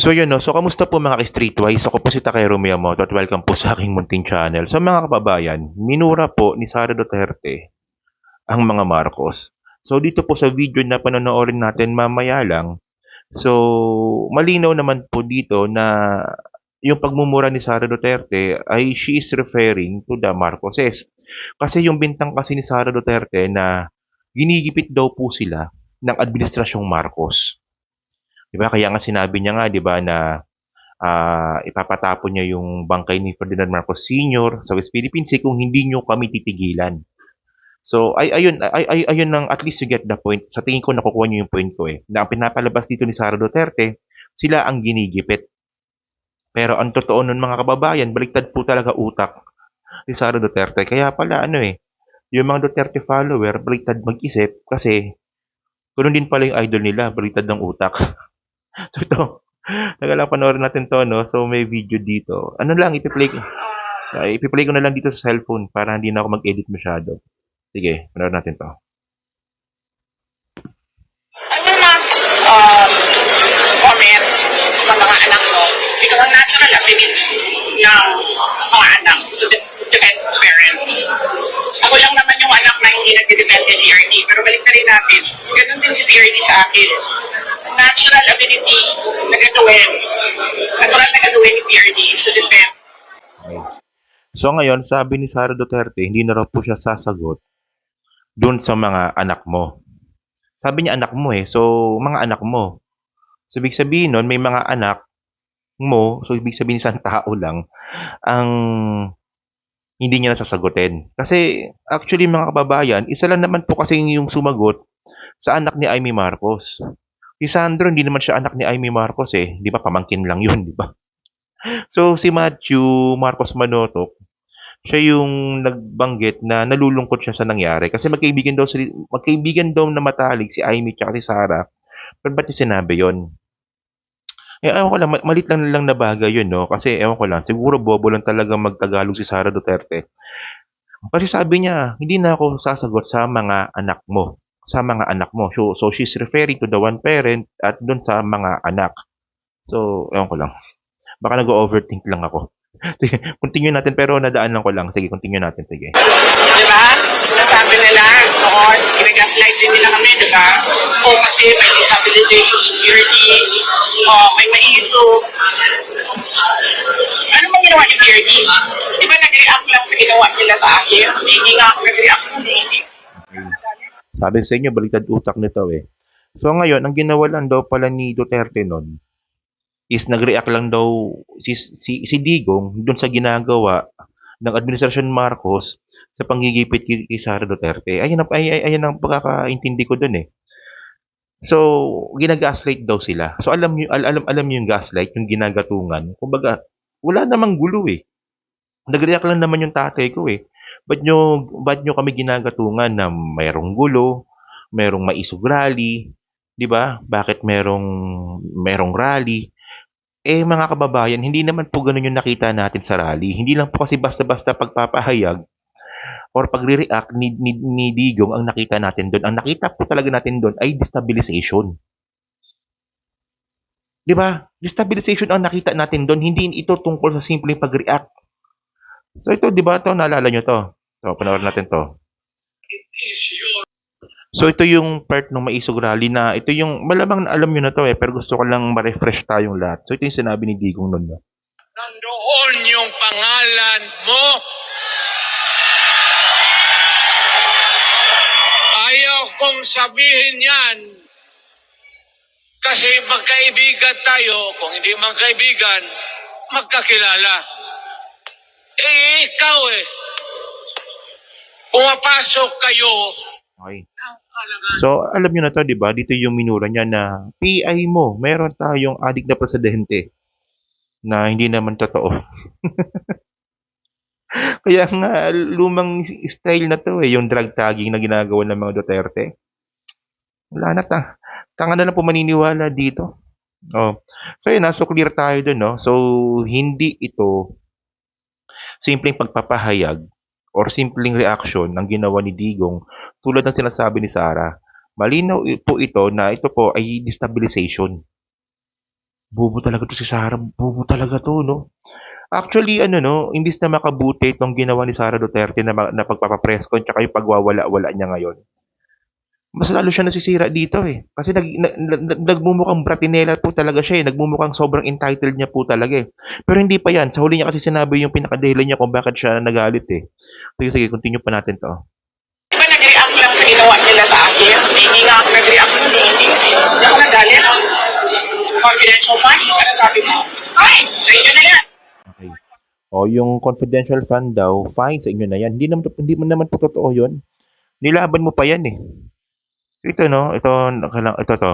So yun, no? So kamusta po mga ka-Streetwise? Ako po si Takero Miyamoto at welcome po sa aking munting channel. So mga kababayan, minura po ni Sara Duterte ang mga Marcos. So dito po sa video na panonoodin natin mamaya lang, so malinaw naman po dito na yung pagmumura ni Sara Duterte ay she is referring to the Marcoses. Kasi yung bintang kasi ni Sara Duterte na ginigipit daw po sila ng administrasyong Marcos. 'Di ba? Kaya nga sinabi niya nga 'di ba na ipapatapon niya yung bangkay ni Ferdinand Marcos Sr. sa West Philippine Sea kung hindi niyo kami titigilan. So ayun ang at least you get the point. Sa tingin ko nakukuha niyo yung point ko eh. Na ang pinapalabas dito ni Sara Duterte, sila ang ginigipit. Pero ang totoo nun mga kababayan, baliktad po talaga utak ni Sara Duterte. Kaya pala ano eh, yung mga Duterte follower, baliktad mag-isip kasi ganoon din pala yung idol nila, baliktad ng utak. So ito, teka lang panoorin natin to no. So may video dito. Ano lang ipi-play ko na lang dito sa cellphone para hindi na ako mag-edit masyado. Sige, panoorin natin to. I will not comment sa mga anak mo because ang natural affinity ng mga anak so depend parents. Ako lang naman yung anak na hindi nagde-depend kay PRD pero balik na rin natin. Ganun din si PRD sa akin. Ang natural affinity na gagawin, natural na gagawin ni PRD is to depend. Okay. So ngayon, sabi ni Sara Duterte, hindi na raw po siya sasagot dun sa mga anak mo. Sabi niya anak mo eh. So, mga anak mo. So, ibig sabihin nun, may mga anak mo. So, ibig sabihin isang tao lang ang hindi niya nasasagutin. Kasi, actually mga kababayan, isa lang naman po kasi yung sumagot sa anak ni Amy Marcos. Si Sandro, hindi naman siya anak ni Amy Marcos eh. Di ba? Pamangkin lang yun, di ba? So, si Matthew Marcos Manotok, siya yung nagbanggit na nalulungkot siya sa nangyari. Kasi magkaibigan daw na matalik si Amy at si Sarah. Pero ba't niya sinabi yun? Eh, ewan ko lang, malit lang na bagay yun, no? Kasi ewan ko lang, siguro bobo lang talaga magtagalog si Sara Duterte. Kasi sabi niya, hindi na ako sasagot sa mga anak mo. Sa mga anak mo. So she's referring to the one parent at dun sa mga anak. So, ewan ko lang. Baka nag-overthink lang ako. Sige, continue natin pero nadaanan ko lang. Sige, continue natin. Sige. Di ba? Sinasabi nila noon, ginagaslight din nila kami, di ba? O kasi may destabilization security, o may maiso. Ano bang ginawa ni PRD? Di ba nag-react lang sa ginawa nila sa akin? Hindi nga ako nag-react nun eh. Okay. Sabi sa inyo, baliktad utak nito eh. So ngayon, ang ginawa lang daw pala ni Duterte nun is nag-react lang daw si Digong dun sa ginagawa ng administrasyon Marcos sa panggigipit kay Sara Duterte. Ayun ang pagkakaintindi ko dun eh. So, ginagaslight daw sila. So, alam niyo yung gaslight, yung ginagatungan. Kumbaga, wala namang gulo eh. Nag-react lang naman yung tatay ko eh. Ba't nyo kami ginagatungan na mayroong gulo, mayroong maisog rally, 'di ba? Bakit merong rally? Eh mga kababayan, hindi naman po ganoon yung nakita natin sa rally. Hindi lang po kasi basta-basta pagpapahayag or pagre-react ni Digong ang nakita natin doon. Ang nakita po talaga natin doon ay destabilization. 'Di ba? Destabilization ang nakita natin doon. Hindi ito tungkol sa simpleng pag-react. So ito, 'di ba? To naalala nyo to. So, panoorin natin to. So ito yung part ng maisog rally na ito yung malamang alam nyo na to eh pero gusto ko lang ma-refresh tayong lahat. So ito yung sinabi ni Digong nun. No? Nandoon yung pangalan mo. Ayaw kong sabihin yan kasi magkaibigan tayo. Kung hindi magkaibigan, magkakilala. Eh, ikaw pumapasok kayo. Okay. So, alam nyo na to, di ba? Dito yung minura niya na PI mo, meron tayong adik na presidente na hindi naman totoo. Kaya nga, lumang style na to eh, yung drug tagging na ginagawa ng mga Duterte. Wala na, tanga na lang po maniniwala dito. Oh. So, yun na, so clear tayo dun, no? So, hindi ito simpleng pagpapahayag or simpleng reaction ng ginawa ni Digong tulad ng sinasabi ni Sara. Malinaw po ito na ito po ay destabilization. Bobo talaga 'to si Sara, bobo talaga 'to 'no. Actually ano 'no, imbis na makabuti itong ginawa ni Sara Duterte na pagpapa-presscon tsaka yung pagwawala-wala niya ngayon, mas lalo siya nasisira dito, eh. Kasi nagmumukhang bratinela po talaga siya, eh, nagmumukhang sobrang entitled niya po talaga, eh. Pero hindi pa 'yan, sa huli niya kasi sinabi yung pinakadahilan niya kung bakit siya nagalit, eh. Sige, sige continue pa natin 'to. Di ba nag-react lang sa ginawa nila sa akin? Hindi nga ako nag-react. Hindi ako nagalit. Confidential funds, ano sabi mo? Fine, sa inyo na yan. Okay. O yung confidential fund daw, fine sa inyo na 'yan. Hindi mo naman po totoo 'yun. Nilaban mo pa 'yan, eh. Ito 'no, ito 'to,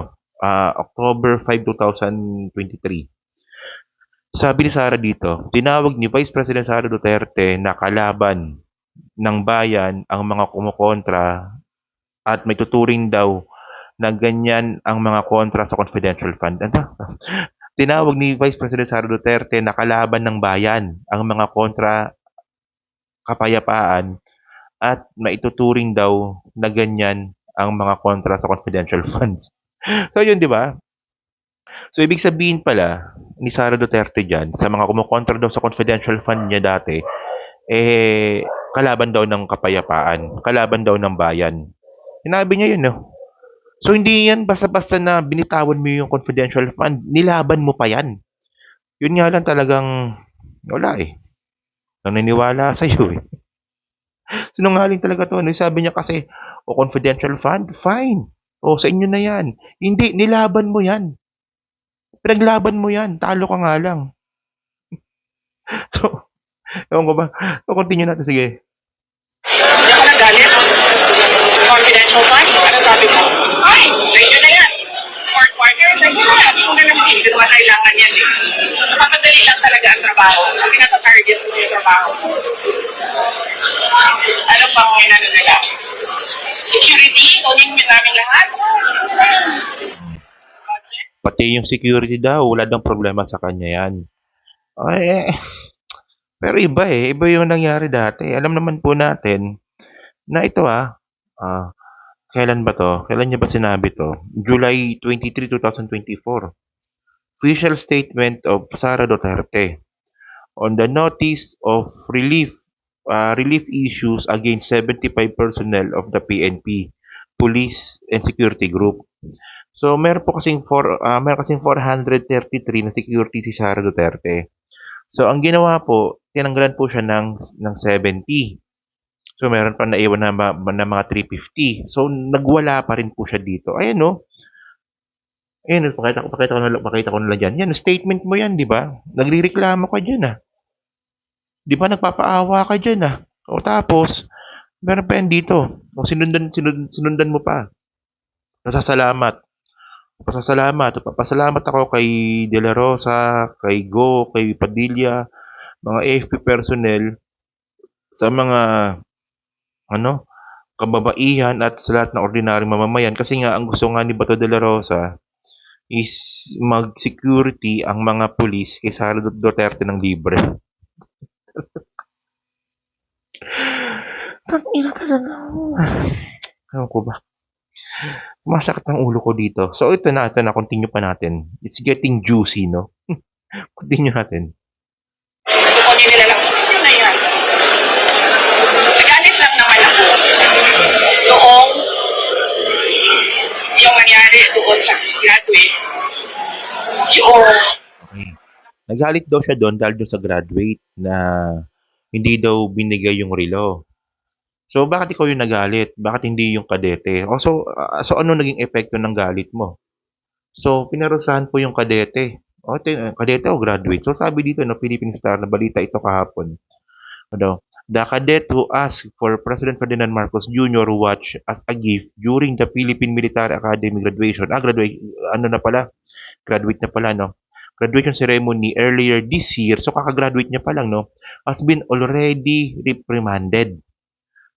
October 5, 2023. Sabi ni Sara dito, tinawag ni Vice President Sara Duterte na kalaban ng bayan ang mga kumukontra at may tuturing daw na ganyan ang mga kontra sa confidential fund. Ano? Tinawag ni Vice President Sara Duterte na kalaban ng bayan ang mga kontra kapayapaan at maituturing daw na ganyan ang mga kontra sa confidential funds. So yun, di ba? So ibig sabihin pala ni Sara Duterte diyan sa mga kumukontra daw sa confidential fund niya dati, eh kalaban daw ng kapayapaan, kalaban daw ng bayan. Sinabi niya yun, no? So hindi yan basta-basta na binitawan mo yung confidential fund, nilaban mo pa yan. Yun nga lang talagang wala eh. Naniniwala sa iyo eh. Sinungaling talaga to. No? Sabi niya kasi, o confidential fund, fine. O sa inyo na yan. Hindi, nilaban mo yan. Pinaglaban mo yan. Talo ka nga lang. So, ewan ko ba? So, continue natin. Sige. Hindi ako nagalit. Confidential funds, ano sabi mo? Fine, sa inyo na yan. Fourth quarter, sa inyo na yan. Kung na naman, hindi naman kailangan yan eh. Napapadali lang talaga ang trabaho kasi natatarget mo yung trabaho. Ano pang inano nila? Security, kunin mo namin lahat. Budget. Pati yung security daw, wala daw problema sa kanya yan. Ay, pero iba eh. Iba yung nangyari dati. Alam naman po natin na ito kailan ba to? Kailan niya ba sinabi to? July 23, 2024. Official statement of Sara Duterte on the notice of relief issues against 75 personnel of the PNP, Police and Security Group. So meron kasing 433 na security si Sara Duterte. So ang ginawa po, tinanggalan po siya ng 70. So meron pa naiwan na mga 350. So nagwala pa rin po siya dito. Ayan no. Ayan, pakita ko na lang dyan. Yan, statement mo yan, di ba? Nagrireklamo ka dyan, ah. Di ba, nagpapaawa ka dyan, ah. O tapos, meron pa yan dito. O sinundan mo pa. Nasasalamat. Papasalamat ako kay De La Rosa, kay Go, kay Padilla, mga AFP personnel, sa mga, kababaihan at sa lahat ng ordinaryong mamamayan. Kasi nga, ang gusto nga ni Bato De La Rosa is mag-security ang mga pulis kay Sara Duterte ng libre. Tangina talaga. Ewan ko ba? Masakit ang ulo ko dito. So ito na, continue pa natin. It's getting juicy, no? Continue natin. Kukunin nila lang sa inyo na yan. Nagalit lang naman ako. Noong yung nangyari doon sa graduate. Yung Okay. Nagalit daw siya doon dahil doon sa graduate na hindi daw binigay yung relo. So, bakit ikaw yung nagalit? Bakit hindi yung kadete? So ano naging epekto ng galit mo? So, pinarusahan po yung kadete. Kadete o graduate. So, sabi dito, no, Philippine Star, na balita ito kahapon. Ano, the cadet who asked for President Ferdinand Marcos Jr. watch as a gift during the Philippine Military Academy graduation. Graduate na pala, no? Graduation ceremony earlier this year, so kakagraduate niya pa lang, no? Has been already reprimanded.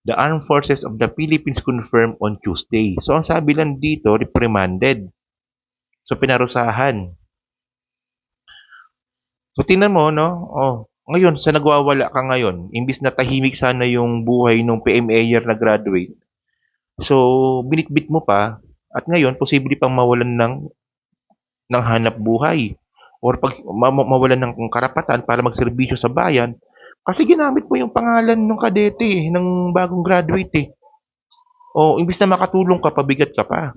The Armed Forces of the Philippines confirmed on Tuesday. So, ang sabi lang dito, reprimanded. So, pinarusahan. So, tingnan mo, no? Oh, ngayon, sa nagwawala ka ngayon, imbis na tahimik sana yung buhay ng PMAyer na graduate, so, binitbit mo pa, at ngayon, posible pang mawalan ng hanap buhay. or pag mawalan ng karapatan para magserbisyo sa bayan kasi ginamit mo yung pangalan ng kadete ng bagong graduate O imbis na makatulong ka, pabigat ka pa.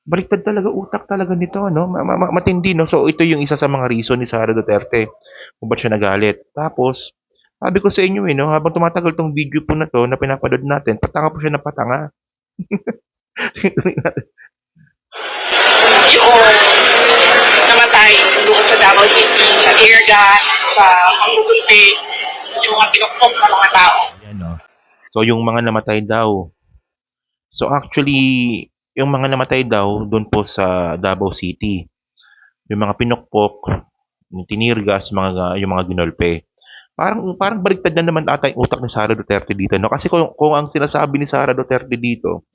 Baliktad talaga utak talaga nito, no? Matindi, no? So ito yung isa sa mga reason ni Sara Duterte kung ba't siya nagalit. Tapos, sabi ko sa inyo no, habang tumatagal tong video po na to na pinapanood natin, patanga po siya ng patanga. Yung namatay doon sa Davao City, sa tear gas, sa panggugunti, yung mga pinukpok ng mga tao. Ayan, no? So yung mga namatay daw. So actually, yung mga namatay daw doon po sa Davao City. Yung mga pinukpok, yung tinirgas, yung mga ginolpe. Parang baliktad na naman ata yung utak ni Sara Duterte dito, no? Kasi kung ang sinasabi ni Sara Duterte dito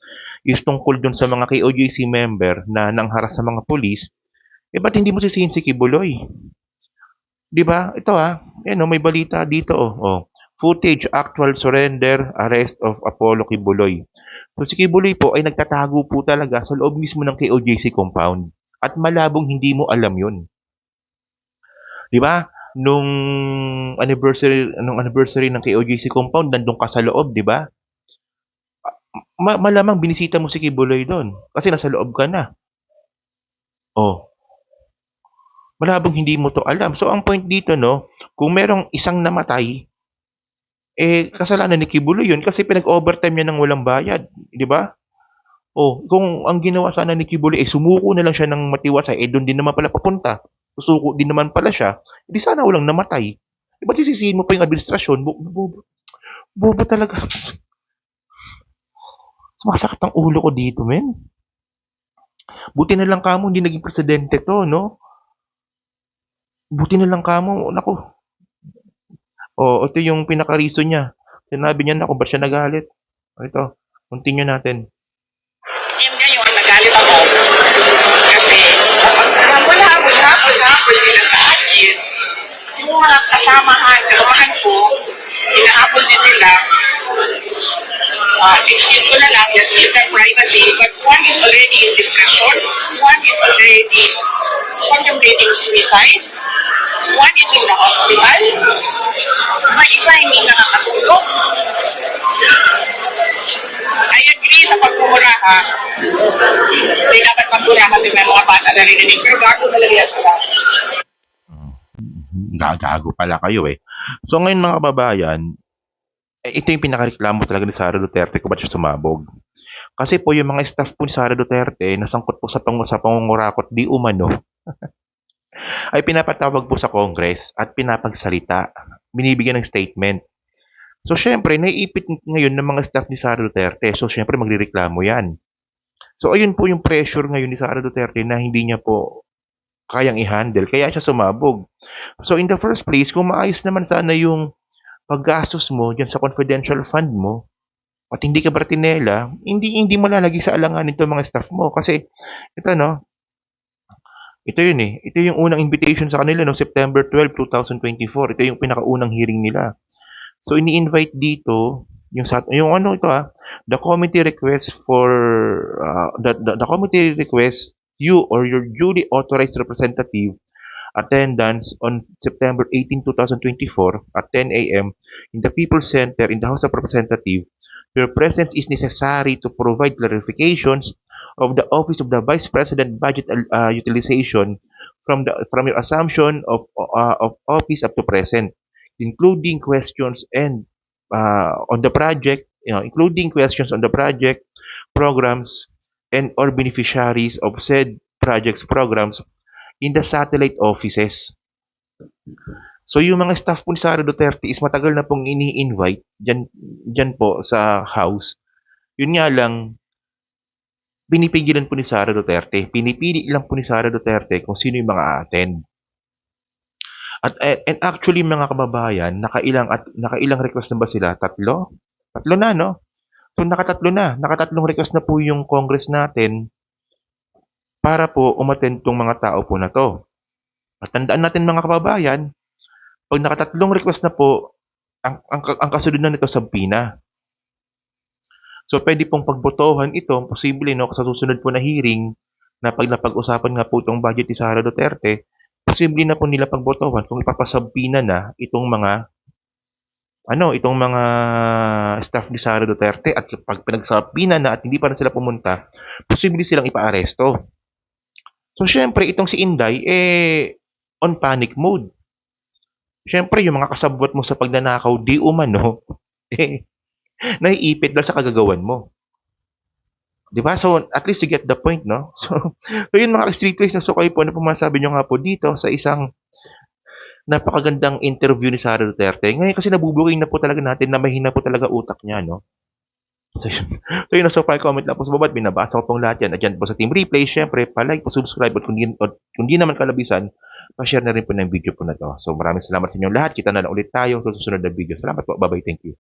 is tungkol dun sa mga KOJC member na nangharas sa mga pulis, ba't hindi mo sisihin si Kibuloy? Di ba? Ito may balita dito Footage, actual surrender, arrest of Apollo Kibuloy. So si Kibuloy po ay nagtatago po talaga sa loob mismo ng KOJC compound. At malabong hindi mo alam yun. Di ba? Nung anniversary ng KOJC compound, nandun ka sa loob, di ba? Malamang binisita mo si Kibuloy doon kasi nasa loob ka na. Malabong hindi mo to alam. So ang point dito, no, kung merong isang namatay, kasalanan ni Kibuloy yun kasi pinag-overtime niya ng walang bayad, di ba? Kung ang ginawa sana ni Kibuloy, sumuko na lang siya ng matiwasay, doon din naman pala papunta. Susuko din naman pala siya, di sana walang namatay. Ba't sisisihin mo pa yung administrasyon? Bobo talaga. Sumasakit ang ulo ko dito, men. Buti na lang kamo hindi naging presidente to, no? Buti na lang kamo, naku. Ito yung pinaka-reason niya. Sinabi niya na kung ba't siya nagalit. Ito, continue natin. Yan ngayon, nagalit ako. Kasi sa pagkahabol nila sa akin, yung mga kasamahan ko, hinahabol din nila, excuse ko na lang, yes, you can privacy, but one is already in depression, one is already contemplating suicide, one is in the hospital, may isa hindi nakakatulog. I agree sa pagmumura Hindi dapat magmura kasi may mga bata na rinig, pero gago talaga yan sa lahat. Gagago pala kayo So ngayon mga kababayan, ito yung pinakareklamo talaga ni Sara Duterte kung ba't siya sumabog. Kasi po yung mga staff po ni Sara Duterte nasangkot po sa pangungurakot di umano ay pinapatawag po sa Congress at pinapagsalita. Binibigyan ng statement. So syempre, naiipit ngayon ng mga staff ni Sara Duterte. So syempre, magrereklamo yan. So ayun po yung pressure ngayon ni Sara Duterte na hindi niya po kayang i-handle. Kaya siya sumabog. So in the first place, kung maayos naman sana yung paggastos mo dyan sa confidential fund mo at hindi ka Bartinela, hindi mo lalagay sa alanganin itong mga staff mo. Kasi ito ito yun Ito yung unang invitation sa kanila September 12, 2024. Ito yung pinakaunang hearing nila. So ini-invite dito yung ano ito the committee requests for the committee requests you or your duly authorized representative attendance on September 18, 2024 at 10 a.m. in the People's Center in the House of Representatives. Your presence is necessary to provide clarifications of the Office of the Vice President budget utilization from your assumption of office up to present, including questions on the project, including questions on the project, programs, and or beneficiaries of said projects programs in the satellite offices. So yung mga staff po ni Sara Duterte is matagal na pong ini-invite dyan po sa house. Yun nga lang, pinipigilan po ni Sara Duterte. Pinipili lang po ni Sara Duterte kung sino yung mga attend. And actually mga kababayan, nakailang request na ba sila? Tatlo? Tatlo na, no? So nakatatlong request na po yung Congress natin para po umattend tong mga tao po na to. At tandaan natin mga kababayan, pag nakatatlong request na po, ang kasunod na nito sabpina. So pwede pong pagbotohan ito, posible sa susunod po na hearing, na pag napag-usapan nga po itong budget ni Sara Duterte, posible na po nila pagbotohan kung ipapasabina na itong mga staff ni Sara Duterte at pag pinagsabina na at hindi pa rin sila pumunta, posible silang ipaaresto. So, syempre, itong si Inday, on panic mode. Syempre, yung mga kasabwat mo sa pagnanakaw, di umano, naiipit dahil sa kagagawan mo. Di ba? So, at least you get the point, no? So yun mga streetways na sukay po, ano po masabi nyo nga po dito sa isang napakagandang interview ni Sara Duterte. Ngayon kasi nabubuking na po talaga natin na mahina po talaga utak niya, no? So yun, so comment lang po sa baba at binabasa ko pong lahat yan. At yan po sa Team Replay, syempre, pa-like, pa-subscribe at kung di naman kalabisan, pa-share na rin po ng video po na to. So maraming salamat sa inyong lahat. Kita na lang ulit tayo sa susunod na video. Salamat po. Bye-bye. Thank you.